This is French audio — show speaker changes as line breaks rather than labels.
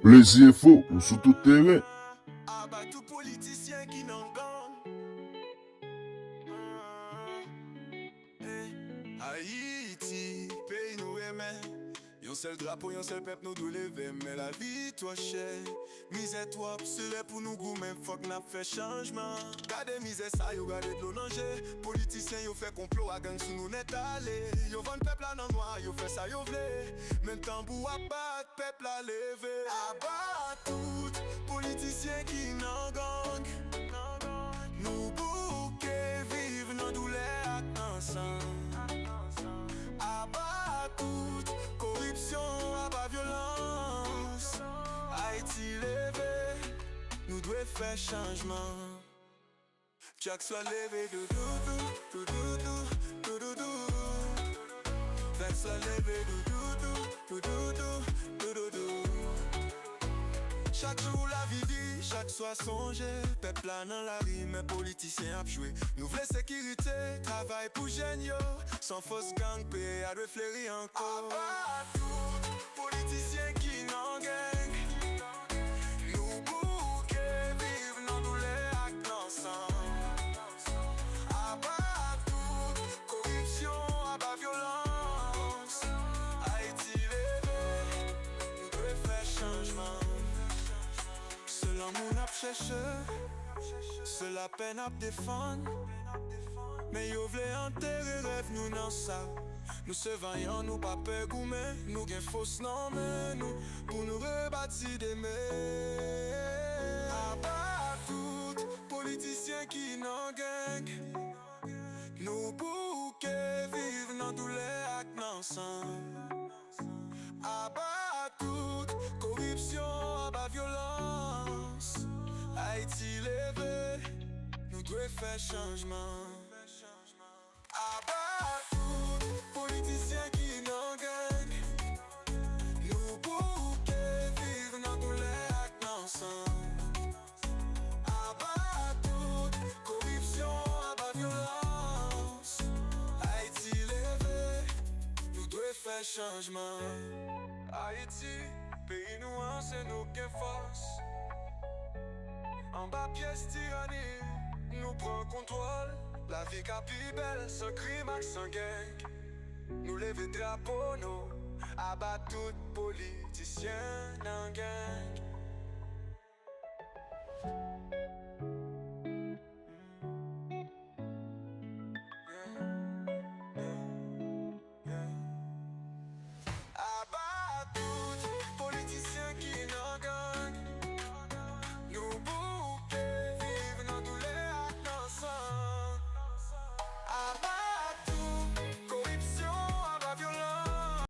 Les infos ou sous tout terrain.
Abat tout politicien qui n'en gagne. Haïti, pays nous aimait. Yon seul drapeau, yon seul peuple nous doit lever. Mais la vie, toi, chère. Misère, toi, serait pour nous goût, mais faut que n'a fait changement. Gardez misère, ça, yo gardez de l'eau danger. Politiciens, yo fait complot à gang sous nous net allé. Yo vend peuple à nan noir, yo fait ça, yo vle. Même tambour à battre, peuple à lever. Abat tout, politiciens qui n'en gang. Nous bouquets vivent nos douleurs ensemble. Abat toute corruption, abat violence. Haïti levé, nous devons faire changement. Chaque soit levé, doudou, doudou, doudou. Chaque soit levé, doudou, doudou, doudou. Chaque jour la vie dit, chaque soir songé. Peuple là dans la rime, mais politiciens a joué. Nous voulons sécurité, travail pour géniaux. Sans fausse gang, paix à refléter encore. Abat tout, politiciens qui n'en gang. Nous bouquets vivent nos douleurs avec l'ensemble. Abat tout, corruption, abat violence. Haïti levé, nous devons faire changement. L'amour n'a pas cherché, c'est la peine à défendre. Mais yo vle enterrer rêve nous dans ça. Nous se vaillant, nous pas peur gourmet. Nous gain fausse non mais nous pour nous rebâtir des mers. Abat tout, politiciens qui n'en gang. Nous bouquets vivent dans douleur avec l'ensemble. Abat tout, corruption, abat violence. Haïti levé, nous devons faire changement. Abat tout, politiciens qui n'en gang. Nous bouquets vivent dans douleur avec l'ensemble. Abat tout, corruption, abat violence. Haïti levé, nous devons faire changement. Haïti, pays nous c'est nous qui force. En bas pièce tyrannie, nous prend contrôle. La vie plus belle, sans crime et sans gang. Nous lever drapeau, nous abat tout politicien dans gang.